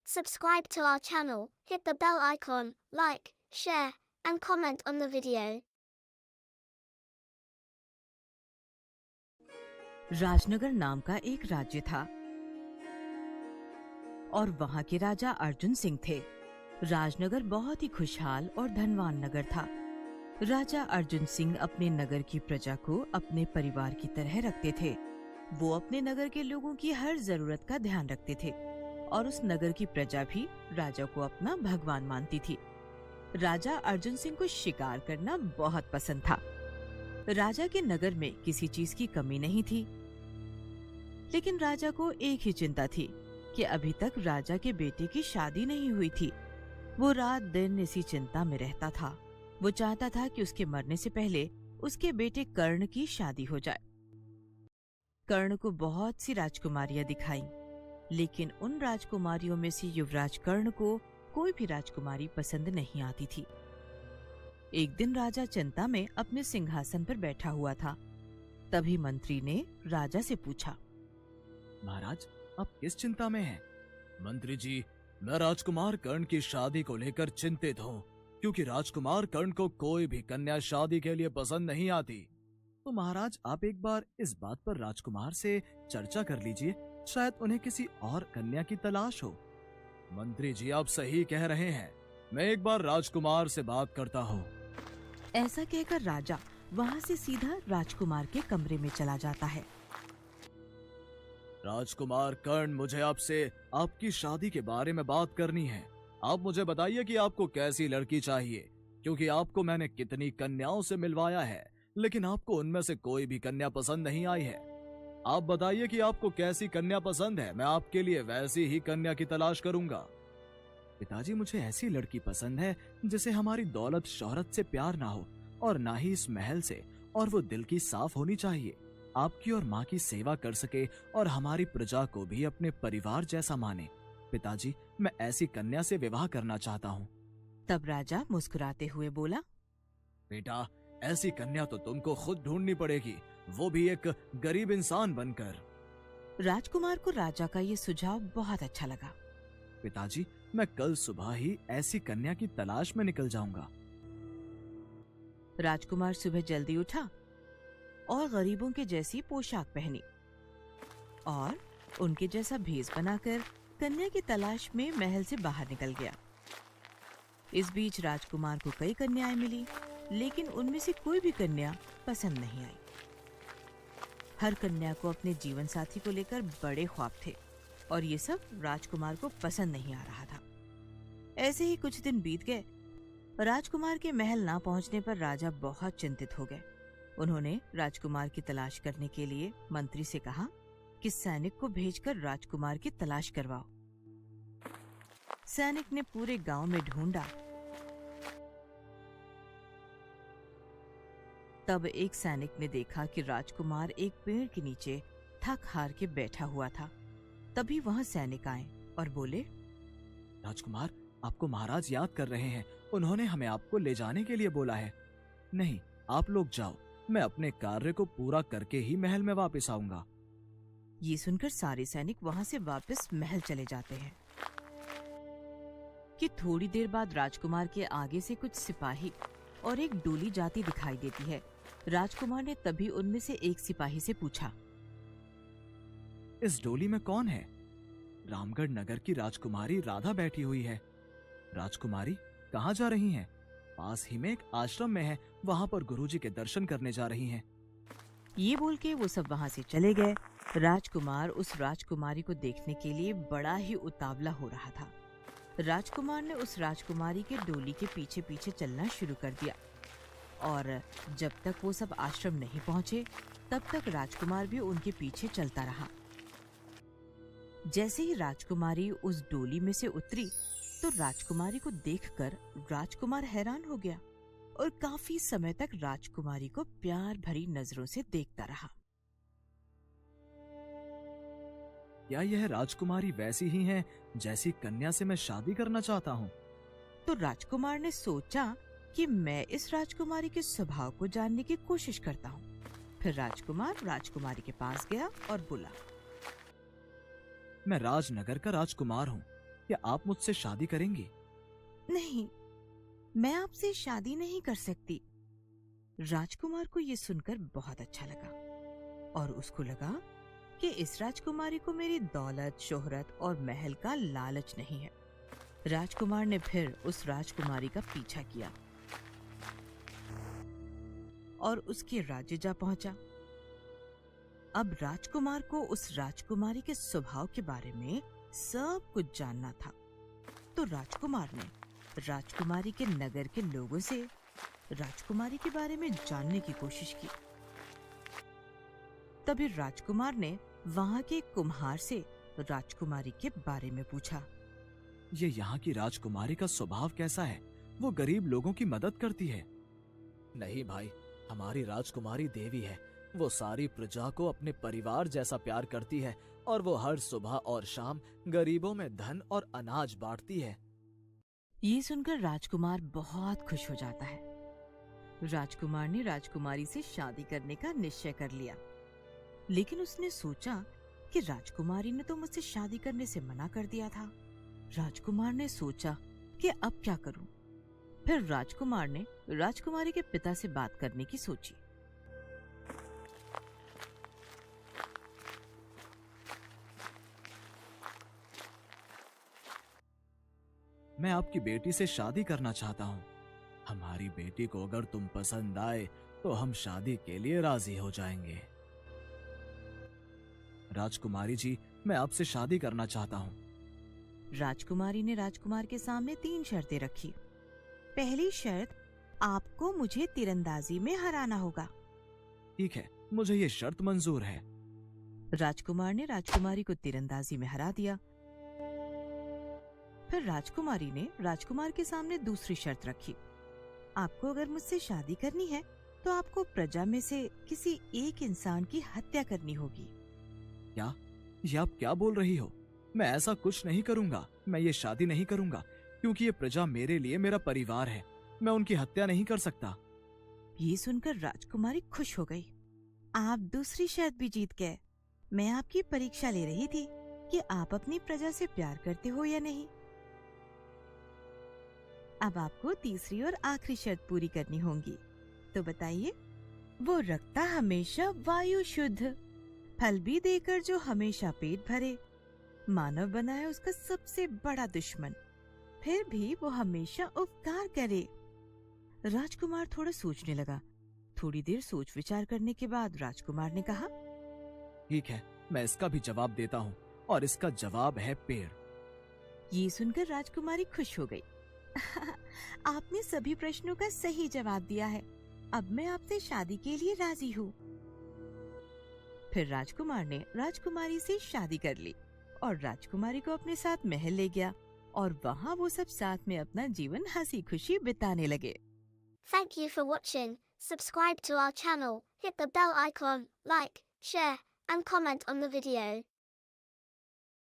Subscribe to our channel, hit the bell icon, like, share, and comment on the video. Rajnagar नाम का एक राज्य था और वहां के राजा अर्जुन सिंह थे। राजनगर बहुत ही खुशहाल और धनवान नगर था। राजा अर्जुन सिंह अपने नगर की प्रजा को अपने परिवार की तरह रखते थे। वो अपने नगर के लोगों की हर जरूरत का ध्यान रखते थे और उस नगर की प्रजा भी राजा को अपना भगवान मानती थी। राजा अर्जुन सिंह को शिकार करना बहुत पसंद था। राजा के नगर में किसी चीज की कमी नहीं थी, लेकिन राजा को एक ही चिंता थी कि अभी तक राजा के बेटे की शादी नहीं हुई थी। वो रात दिन इसी चिंता में रहता था। वो चाहता था कि उसके मरने से पहले उसके बेटे कर्ण की शादी हो जाए। कर्ण को बहुत सी राजकुमारियां दिखाई, लेकिन उन राजकुमारियों में से युवराज कर्ण को कोई भी राजकुमारी पसंद नहीं आती थी। एक दिन राजा चिंता में अपने सिंहासन पर बैठा हुआ था। तभी मंत्री ने राजा से पूछा, महाराज, आप किस चिंता में हैं? मंत्री जी, मैं राजकुमार कर्ण की शादी को लेकर चिंतित हूँ, क्योंकि राजकुमार कर्ण को कोई भी कन्या शादी के लिए पसंद नहीं आती। तो महाराज, आप एक बार इस बात पर राजकुमार से चर्चा कर लीजिए, शायद उन्हें किसी और कन्या की तलाश हो। मंत्री जी, आप सही कह रहे हैं, मैं एक बार राजकुमार से बात करता हूँ। ऐसा कहकर राजा वहाँ से सीधा राजकुमार के कमरे में चला जाता है। राजकुमार कर्ण, मुझे आपसे आपकी शादी के बारे में बात करनी है। आप मुझे बताइए कि आपको कैसी लड़की चाहिए, क्योंकि आपको मैंने कितनी कन्याओं से मिलवाया है, लेकिन आपको उनमें से कोई भी कन्या पसंद नहीं आई है। आप बताइए कि आपको कैसी कन्या पसंद है, मैं आपके लिए वैसी ही कन्या की तलाश करूंगा। पिताजी, मुझे ऐसी लड़की पसंद है जिसे हमारी दौलत शोहरत से प्यार ना हो और ना ही इस महल से, और वो दिल की साफ होनी चाहिए, आपकी और माँ की सेवा कर सके और हमारी प्रजा को भी अपने परिवार जैसा माने। पिताजी, मैं ऐसी कन्या से विवाह करना चाहता हूँ। तब राजा मुस्कुराते हुए बोला, बेटा, ऐसी कन्या तो तुमको खुद ढूंढनी पड़ेगी, वो भी एक गरीब इंसान बनकर। राजकुमार को राजा का ये सुझाव बहुत अच्छा लगा। पिताजी, मैं कल सुबह ही ऐसी कन्या की तलाश में निकल जाऊंगा। राजकुमार सुबह जल्दी उठा और गरीबों के जैसी पोशाक पहनी और उनके जैसा भेष बनाकर कन्या की तलाश में महल से बाहर निकल गया। इस बीच राजकुमार को कई कन्याएं मिली, लेकिन उनमें से कोई भी कन्या पसंद नहीं आई। हर कन्या को अपने जीवन साथी को लेकर बड़े ख्वाब थे और ये सब राजकुमार को पसंद नहीं आ रहा था। ऐसे ही कुछ दिन बीत गए। राजकुमार के महल ना पहुंचने पर राजा बहुत चिंतित हो गए। उन्होंने राजकुमार की तलाश करने के लिए मंत्री से कहा कि सैनिक को भेजकर राजकुमार की तलाश करवाओ। सैनिक ने पूरे गांव में ढूंढा। तब एक सैनिक ने देखा कि राजकुमार एक पेड़ के नीचे थक हार के बैठा हुआ था। तभी वहां सैनिक आए और बोले, राजकुमार, आपको महाराज याद कर रहे हैं, उन्होंने हमें आपको ले जाने के लिए बोला है। नहीं, आप लोग जाओ, मैं अपने कार्य को पूरा करके ही महल में वापस आऊंगा। ये सुनकर सारे सैनिक वहां से वापस महल चले जाते हैं कि थोड़ी देर बाद राजकुमार के आगे से कुछ सिपाही और एक डोली जाती दिखाई देती है। राजकुमार ने तभी उनमें से एक सिपाही से पूछा, इस डोली में कौन है? रामगढ़ नगर की राजकुमारी राधा बैठी हुई है। राजकुमारी, कहाँ जा रही हैं? पास ही में एक आश्रम में है, वहाँ पर गुरुजी के दर्शन करने जा रही हैं। ये बोल के वो सब वहाँ से चले गए। राजकुमार उस राजकुमारी को देखने के लिए बड़ा ही उतावला हो रहा था। राजकुमार ने उस राजकुमारी के डोली के पीछे पीछे चलना शुरू कर दिया और जब तक वो सब आश्रम नहीं पहुंचे, तब तक राजकुमार भी उनके पीछे चलता रहा। जैसे ही राजकुमारी उस डोली में से उतरी, तो राजकुमारी को देखकर राजकुमार हैरान हो गया और काफी समय तक राजकुमारी को प्यार भरी नजरों से देखता रहा। क्या यह राजकुमारी वैसी ही है जैसी कन्या से मैं शादी करना चाहता हूँ? तो राजकुमार ने सोचा कि मैं इस राजकुमारी के स्वभाव को जानने की कोशिश करता हूँ। फिर राजकुमार राजकुमारी के पास गया और बोला, मैं राजनगर का राजकुमार हूँ। क्या आप मुझसे शादी करेंगी? नहीं, मैं आपसे शादी नहीं कर सकती। राजकुमार को ये सुनकर बहुत अच्छा लगा और उसको लगा कि इस राजकुमारी को मेरी दौलत, शोहरत और महल का लालच नहीं है। राजकुमार ने फिर उस राजकुमारी का पीछा किया और उसके राज्य जा पहुंचा। अब राजकुमार को उस राजकुमारी के स्वभाव के बारे में सब कुछ जानना था, तो राजकुमार ने राजकुमारी के नगर के लोगों से राजकुमारी के बारे में जानने की कोशिश की। तभी राजकुमार ने वहां के कुम्हार से राजकुमारी के बारे में पूछा। ये यहाँ की राजकुमारी का स्वभाव कैसा है? वो गरीब लोगों की मदद करती है? नहीं भाई, हमारी राजकुमारी देवी है। वो सारी प्रजा को अपने परिवार जैसा प्यार करती है और वो हर सुबह और शाम गरीबों में धन और अनाज बांटती है। ये सुनकर राजकुमार बहुत खुश हो जाता है। राजकुमार ने राजकुमारी से शादी करने का निश्चय कर लिया, लेकिन उसने सोचा कि राजकुमारी ने तो मुझसे शादी करने से मना कर दिया था। राजकुमार ने सोचा कि अब क्या करूं? फिर राजकुमार ने राजकुमारी के पिता से बात करने की सोची। मैं आपकी बेटी से शादी करना चाहता हूँ। हमारी बेटी को अगर तुम पसंद आए तो हम शादी के लिए राजी हो जाएंगे। राजकुमारी जी, मैं आपसे शादी करना चाहता हूँ। राजकुमारी ने राजकुमार के सामने 3 शर्तें रखी। पहली शर्त, आपको मुझे तीरंदाजी में हराना होगा। ठीक है, मुझे ये शर्त मंजूर है। राजकुमार ने राजकुमारी को तीरंदाजी में हरा दिया। फिर राजकुमारी ने राजकुमार के सामने दूसरी शर्त रखी। आपको अगर मुझसे शादी करनी है तो आपको प्रजा में से किसी एक इंसान की हत्या करनी होगी। क्या? ये आप क्या बोल रही हो? मैं ऐसा कुछ नहीं करूंगा। मैं ये शादी नहीं करूंगा क्योंकि ये प्रजा मेरे लिए मेरा परिवार है। मैं उनकी हत्या नहीं कर सकता। ये सुनकर राजकुमारी खुश हो गई। आप दूसरी शर्त भी जीत गए। मैं आपकी परीक्षा ले रही थी कि आप अपनी प्रजा से प्यार करते हो या नहीं। अब आपको तीसरी और आखिरी शर्त पूरी करनी होगी। तो बताइए, वो रखता हमेशा वायु शुद्ध, फल भी देकर जो हमेशा पेट भरे, मानव बनाए उसका सबसे बड़ा दुश्मन, फिर भी वो हमेशा उपकार करे। राजकुमार थोड़ा सोचने लगा। थोड़ी देर सोच विचार करने के बाद राजकुमार ने कहा, ठीक है, मैं इसका भी जवाब देता हूँ और इसका जवाब है पेड़। ये सुनकर राजकुमारी खुश हो गई। आपने सभी प्रश्नों का सही जवाब दिया है। अब मैं आपसे शादी के लिए राजी हूँ। फिर राजकुमार ने राजकुमारी से शादी कर ली और राजकुमारी को अपने साथ महल ले गया और वहाँ वो सब साथ में अपना जीवन हंसी खुशी बिताने लगे। Thank you for watching. Subscribe to our channel, hit the bell icon, like, share, and comment on the video.